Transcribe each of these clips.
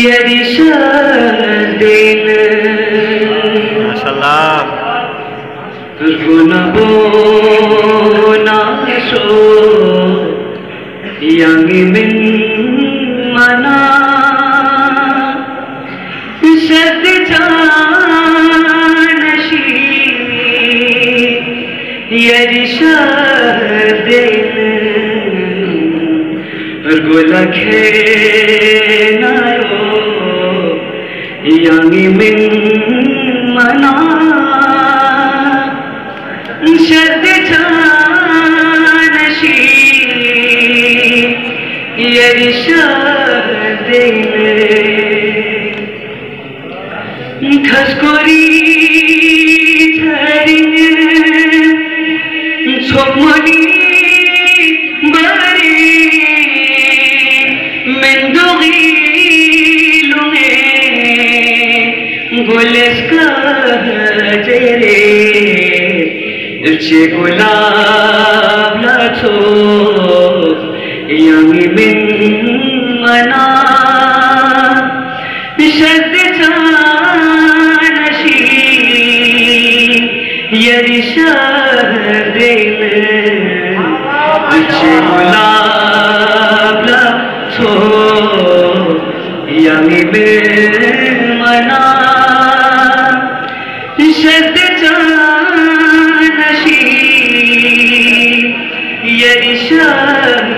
يرشدين ما شاء الله رغبنا شو yang من منا شد جانشی يرشدين رغلك yang من منا شد جانشی يرشدين خشکوری ترین چوبمانی باری من دوغیلونه گلسکا جیره چه گلاب لاتو yang من منا شد جانشی يرشدين چه گلاب لاتو yang من منا شد جانشی يرشدين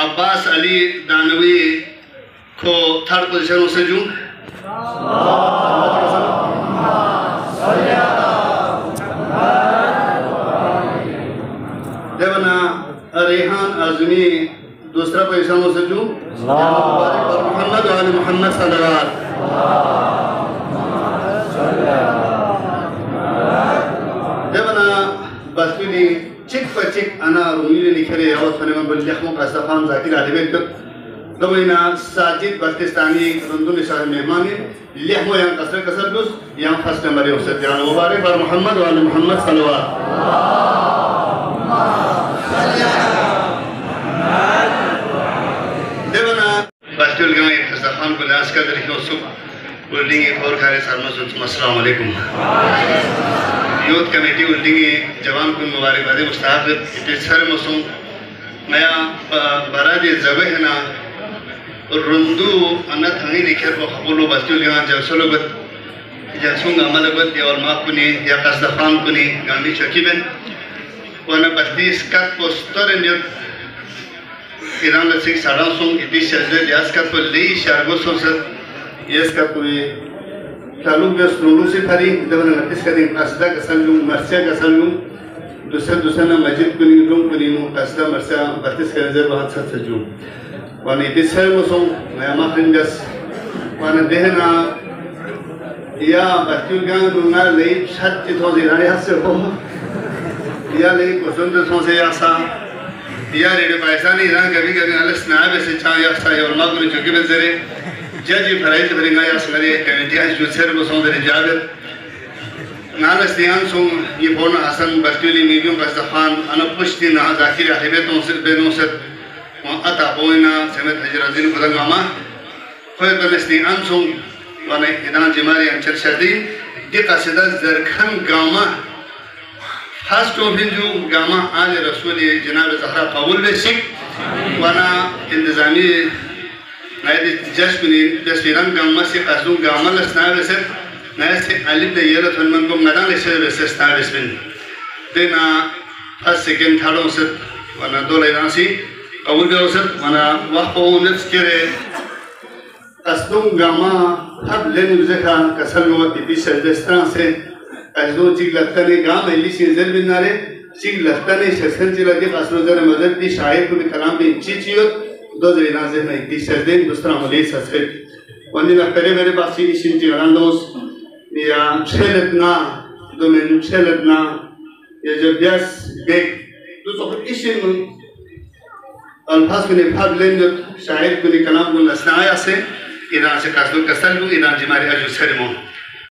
अब्बास अली दानवी को थर्ड पोजीशन से जूं देवना रेहान आजमी दूसरा पोजीशन से जूं मोहम्मद वाले मोहम्मद सल्लल्लाहु देवना बसनी चिक بچك أنا رومي نكري يا وطني من بلدخمو كاستفان زاكر عليك دوينا ساجد باكستاني رندون شهر مهماني لحمو يان كسر كسر دوس يان فاست مريم سيدنا مبارك بار محمد وعلى محمد صلوات देवना बास्टुल गांव खस्ताखान को लास का तरीके उसको बिल्डिंग और खारे सरमसुन अस्सलाम वालेकुम यूथ कमेटी बिल्डिंग जवान को मुबारकबाद मुस्ताहब इतने सरमसुन नया बरादी जबे है ना रुंदू अन्ना थंगी निखर को खबरों बास्टुल गांव जलसलो बत जलसुंग अमल बत या और माफ कुनी या खस्ताखान कुनी गांधी चौकीबन वाना बस्ती स्कट पोस्टर ने इरान लसिक साड़ा सोंग इतिश शजले यास का तो ले शारगो सोसत यस का तो ये चालू बेस रोलू से थारी जब ना किस का दिन असदा का संगुम मर्सिया का संगुम दूसरा ना मस्जिद कुनी रूम कुनी मु असदा मर्सिया बत्तीस का नजर बहुत सच सजू वाने इतिश है मुसों नया माफिंगस वाने देहना या बच्चों का नुना ले शत चित्तों से रानी हंसे हो या ले कुसुम तो से यासा यार ये पैसा नहीं रहा कभी कभी अलग स्नैप ऐसे चाहे या सारे और मार्ग में चुके बंदरे जज फराइज करेंगे या सारे कमेटी आज जो सर वो सोंदरे जाकर नाल स्थियान सों ये बोना हसन बस्तियों मीडियों का सफान अनपुष्टि ना जाकिर अहिबतों से बेनों से अता बोइना समेत हजरतीन खुदागामा कोई तो स्थियान सों वाने इधर जिमारी अंचल शदी दिक्कत सिदा जरखन गामा खास तो जो गामा आले रसूली जनाब ज़हरा कबूल बेसिक वाना इंतज़ामी नए जश्मनी जश्मीरान गामा से कासूं गामा लस्ना वैसे नए से अलिफ ने ये लफ्ज़ मन को मदान लेशे वैसे स्ना वैसे देना फर्स्ट सेकंड थर्ड औसत वाना दो लाइनासी कबूल बे औसत वाना वक्त उन्नत करे कासूं गामा हब लेने ज़खा कसलमो इतिश जस्तान से ऐसो चिक लगता नहीं गांव में लिखी जल बिनारे चिक लगता नहीं शस्त्र चिला के असरोजर मदद की शायद कोई कलाम भी चिचियो दो जरी नाज़े नहीं तीस दिन दूसरा मलीस सस्ते वंदी ना पहले मेरे पास ही शिंची गलांडोस या छेलतना दो में छेलतना ये जो ब्यास बेक तो सब इसी में अल्फाज को निभाव लेंगे शायद कोई कलाम को नस्नाया से इधर से कास्टो कसलू इधर जिमारी अजूब सरेमो